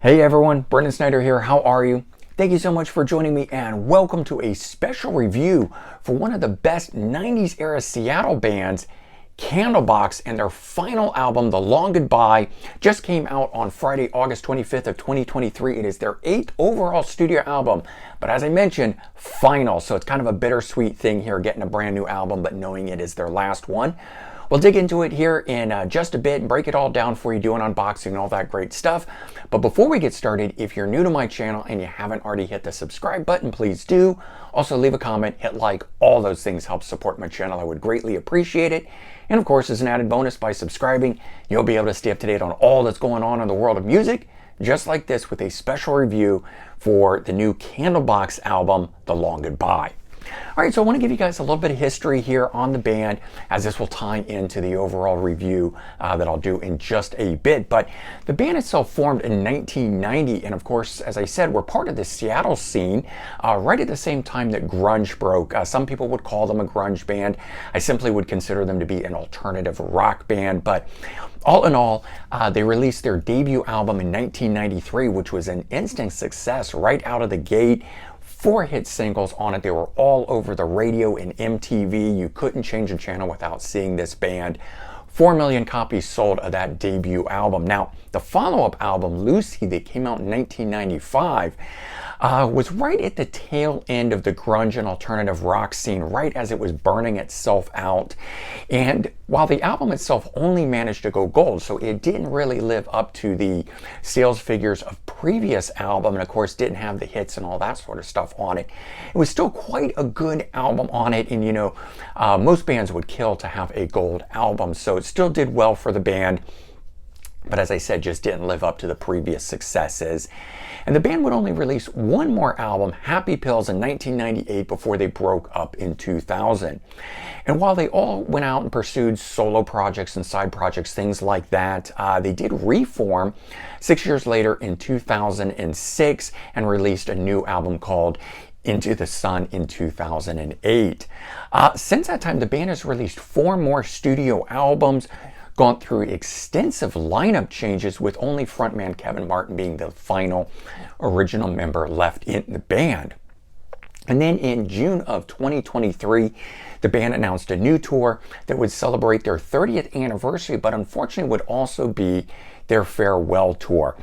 Hey everyone, Brendan Snyder here. How are you? Thank you so much for joining me and welcome to a special review for one of the best 90s era Seattle bands, Candlebox, and their final album, The Long Goodbye, just came out on Friday, August 25th of 2023. It is their 8th overall studio album, but as I mentioned, final, so it's kind of a bittersweet thing here getting a brand new album, but knowing it is their last one. We'll dig into it here in just a bit and break it all down for you, do an unboxing and all that great stuff. But before we get started, if you're new to my channel and you haven't already hit the subscribe button, please do. Also leave a comment, hit like, all those things help support my channel. I would greatly appreciate it. And of course, as an added bonus, by subscribing, you'll be able to stay up to date on all that's going on in the world of music, just like this with a special review for the new Candlebox album, The Long Goodbye. All right, so I want to give you guys a little bit of history here on the band, as this will tie into the overall review that I'll do in just a bit. But the band itself formed in 1990, and of course, as I said, we're part of the Seattle scene right at the same time that grunge broke. Some people would call them a grunge band. I simply would consider them to be an alternative rock band, but all in all, they released their debut album in 1993, which was an instant success right out of the gate. 4 hit singles on it. They were all over the radio and MTV. You couldn't change a channel without seeing this band. 4 million copies sold of that debut album. Now, the follow-up album, Lucy, that came out in 1995, was right at the tail end of the grunge and alternative rock scene, right as it was burning itself out. And while the album itself only managed to go gold, so it didn't really live up to the sales figures of previous album, and of course didn't have the hits and all that sort of stuff on it, it was still quite a good album on it. And you know, most bands would kill to have a gold album, so it still did well for the band, but as I said, just didn't live up to the previous successes. And the band would only release one more album, Happy Pills, in 1998 before they broke up in 2000. And while they all went out and pursued solo projects and side projects, things like that, they did reform 6 years later in 2006 and released a new album called Into the Sun in 2008. Since that time, the band has released 4 more studio albums, gone through extensive lineup changes, with only frontman Kevin Martin being the final original member left in the band. And then in June of 2023, the band announced a new tour that would celebrate their 30th anniversary, but unfortunately would also be their farewell tour.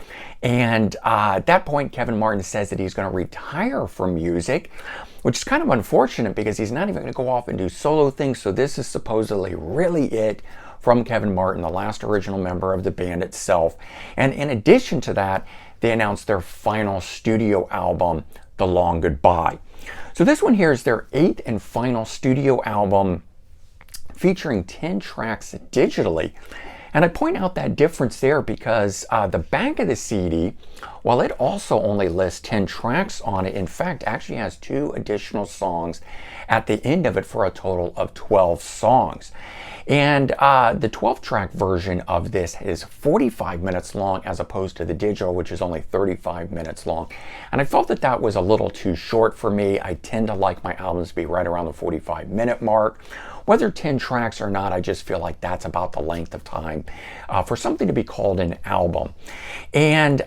And at that point, Kevin Martin says that he's going to retire from music, which is kind of unfortunate because he's not even going to go off and do solo things. So this is supposedly really it from Kevin Martin, the last original member of the band itself. And in addition to that, they announced their final studio album, The Long Goodbye. So this one here is their 8th and final studio album, featuring 10 tracks digitally. And I point out that difference there because the back of the CD, while it also only lists 10 tracks on it, in fact actually has 2 additional songs at the end of it for a total of 12 songs. And the 12-track version of this is 45 minutes long as opposed to the digital, which is only 35 minutes long. And I felt that that was a little too short for me. I tend to like my albums to be right around the 45-minute mark. Whether 10 tracks or not, I just feel like that's about the length of time for something to be called an album. And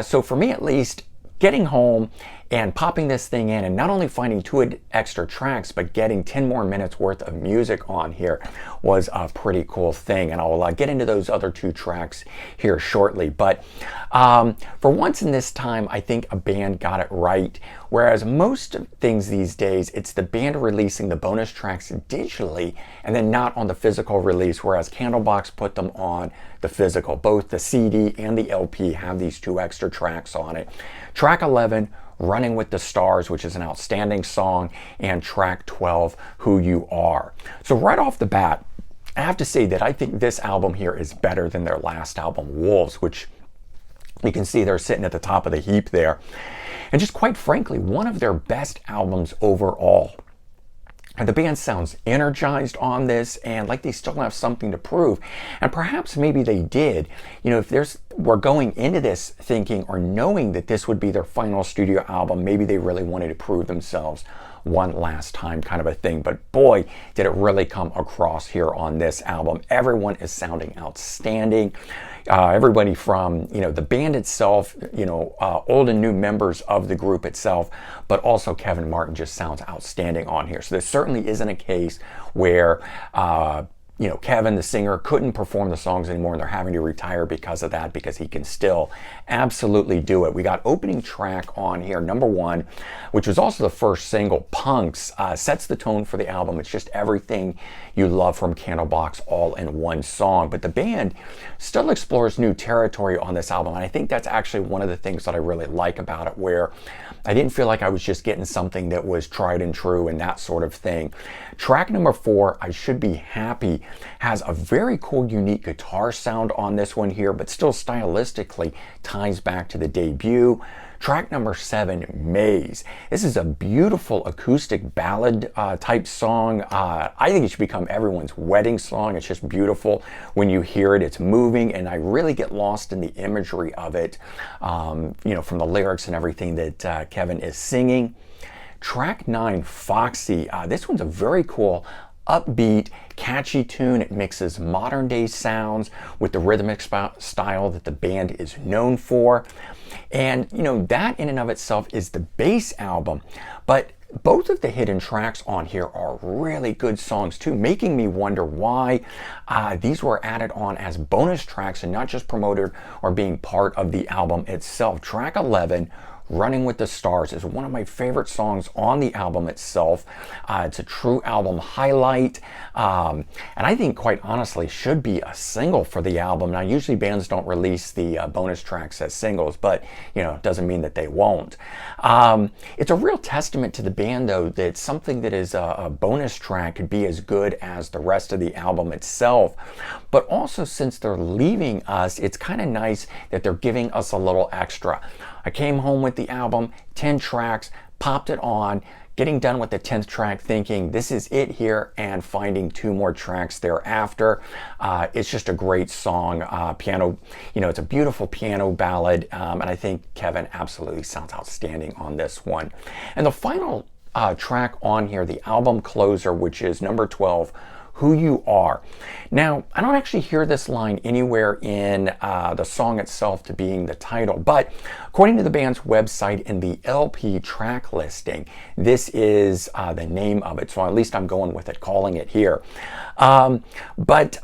so for me at least, getting home and popping this thing in and not only finding 2 extra tracks, but getting 10 more minutes worth of music on here was a pretty cool thing. And I'll get into those other 2 tracks here shortly. But for once in this time, I think a band got it right. Whereas most things these days, it's the band releasing the bonus tracks digitally and then not on the physical release, whereas Candlebox put them on the physical. Both the CD and the LP have these 2 extra tracks on it. Track 11, Running with the Stars, which is an outstanding song, and track 12, Who You Are. So right off the bat, I have to say that I think this album here is better than their last album, Wolves, which you can see they're sitting at the top of the heap there. And just quite frankly, one of their best albums overall. And the band sounds energized on this and like they still have something to prove. And perhaps maybe they did. You know, if we're going into this thinking or knowing that this would be their final studio album, maybe they really wanted to prove themselves one last time kind of a thing. But boy, did it really come across here on this album. Everyone is sounding outstanding. Everybody from, the band itself, old and new members of the group itself, but also Kevin Martin just sounds outstanding on here. So there certainly isn't a case where Kevin, the singer, couldn't perform the songs anymore and they're having to retire because of that, because he can still absolutely do it. We got opening track on here, number 1, which was also the first single, Punks, sets the tone for the album. It's just everything you love from Candlebox all in one song. But the band still explores new territory on this album, and I think that's actually one of the things that I really like about it, where I didn't feel like I was just getting something that was tried and true and that sort of thing. Track number 4, I Should Be Happy, has a very cool, unique guitar sound on this one here, but still stylistically ties back to the debut. Track number 7, Maze. This is a beautiful acoustic ballad type song. I think it should become everyone's wedding song. It's just beautiful when you hear it. It's moving, and I really get lost in the imagery of it, from the lyrics and everything that Kevin is singing. Track 9, Foxy. This one's a very cool, upbeat, catchy tune. It mixes modern day sounds with the rhythmic style that the band is known for. And that in and of itself is the base album, but both of the hidden tracks on here are really good songs too, making me wonder why these were added on as bonus tracks and not just promoted or being part of the album itself. Track 11, Running with the Stars, is one of my favorite songs on the album itself. It's a true album highlight, and I think, quite honestly, should be a single for the album. Now, usually bands don't release the bonus tracks as singles, but it doesn't mean that they won't. It's a real testament to the band, though, that something that is a bonus track could be as good as the rest of the album itself. But also, since they're leaving us, it's kind of nice that they're giving us a little extra. I came home with the album, 10 tracks, popped it on, getting done with the 10th track thinking this is it here, and finding 2 more tracks thereafter. It's just a great song. Piano, it's a beautiful piano ballad, and I think Kevin absolutely sounds outstanding on this one. And the final track on here, the album closer, which is number 12, Who You Are. Now, I don't actually hear this line anywhere in the song itself to being the title, but according to the band's website in the LP track listing, this is the name of it, so at least I'm going with it, calling it here. But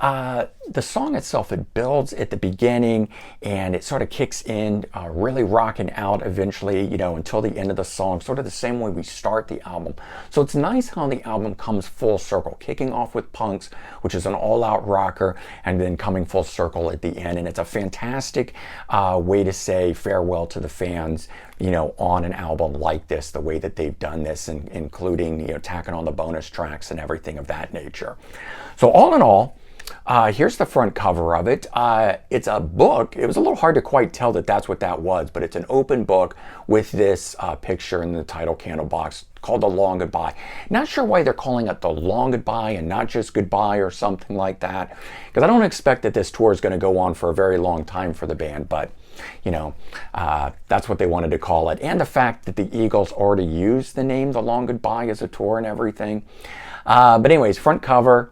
the song itself, it builds at the beginning and it sort of kicks in, really rocking out eventually, until the end of the song, sort of the same way we start the album. So it's nice how the album comes full circle, kicking off with Punks, which is an all-out rocker, and then coming full circle at the end. And it's a fantastic way to say farewell to the fans, on an album like this, the way that they've done this, and including, tacking on the bonus tracks and everything of that nature. So all in all, here's the front cover of it. It's a book. It was a little hard to quite tell that that's what that was, but it's an open book with this picture in the title, Candlebox, called The Long Goodbye. Not sure why they're calling it The Long Goodbye and not just Goodbye or something like that, because I don't expect that this tour is going to go on for a very long time for the band, but that's what they wanted to call it. And the fact that the Eagles already used the name The Long Goodbye as a tour and everything. But anyways, front cover.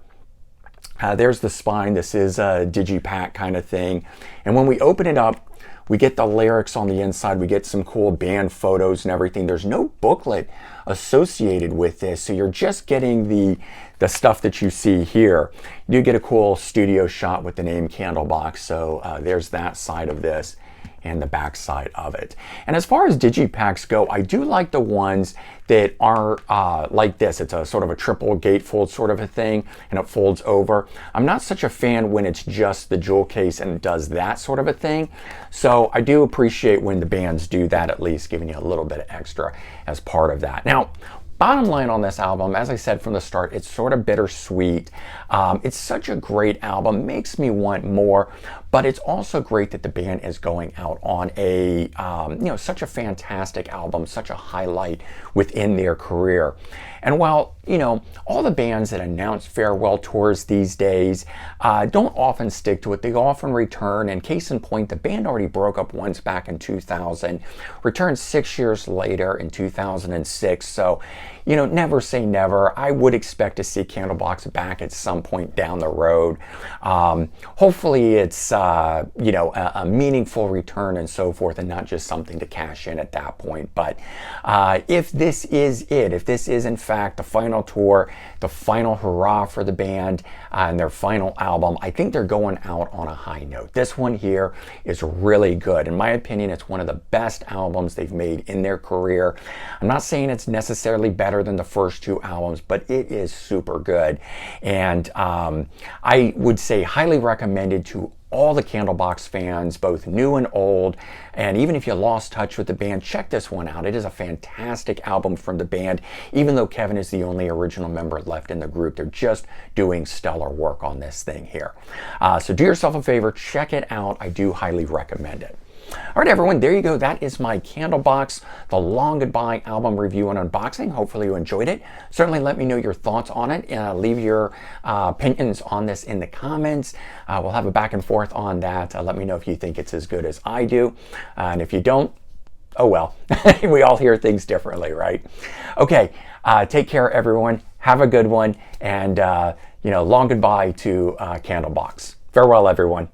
There's the spine. This is a digipack kind of thing. And when we open it up, we get the lyrics on the inside. We get some cool band photos and everything. There's no booklet associated with this, so you're just getting the stuff that you see here. You do get a cool studio shot with the name Candlebox, so there's that side of this and the back side of it. And as far as digipacks go, I do like the ones that are like this. It's a sort of a triple gatefold sort of a thing, and it folds over. I'm not such a fan when it's just the jewel case and it does that sort of a thing. So I do appreciate when the bands do that, at least giving you a little bit of extra as part of that. Now, bottom line on this album, as I said from the start, it's sort of bittersweet. It's such a great album, makes me want more, but it's also great that the band is going out on a, such a fantastic album, such a highlight within their career. And while, all the bands that announce farewell tours these days don't often stick to it, they often return. And case in point, the band already broke up once back in 2000, returned 6 years later in 2006. So, never say never. I would expect to see Candlebox back at some point down the road. Hopefully it's, a meaningful return and so forth, and not just something to cash in at that point. But if this is it, if this is in fact the final tour, the final hurrah for the band and their final album, I think they're going out on a high note. This one here is really good. In my opinion, it's one of the best albums they've made in their career. I'm not saying it's necessarily better than the first two albums, but it is super good. And I would say highly recommended to all the Candlebox fans, both new and old. And even if you lost touch with the band, check this one out. It is a fantastic album from the band. Even though Kevin is the only original member left in the group, they're just doing stellar work on this thing here. So do yourself a favor, check it out. I do highly recommend it. All right, everyone, there you go. That is my Candlebox, The Long Goodbye album review and unboxing. Hopefully you enjoyed it. Certainly let me know your thoughts on it. Leave your opinions on this in the comments. We'll have a back and forth on that. Let me know if you think it's as good as I do. And if you don't, oh well. We all hear things differently, right? Okay, take care, everyone. Have a good one. And, long goodbye to Candlebox. Farewell, everyone.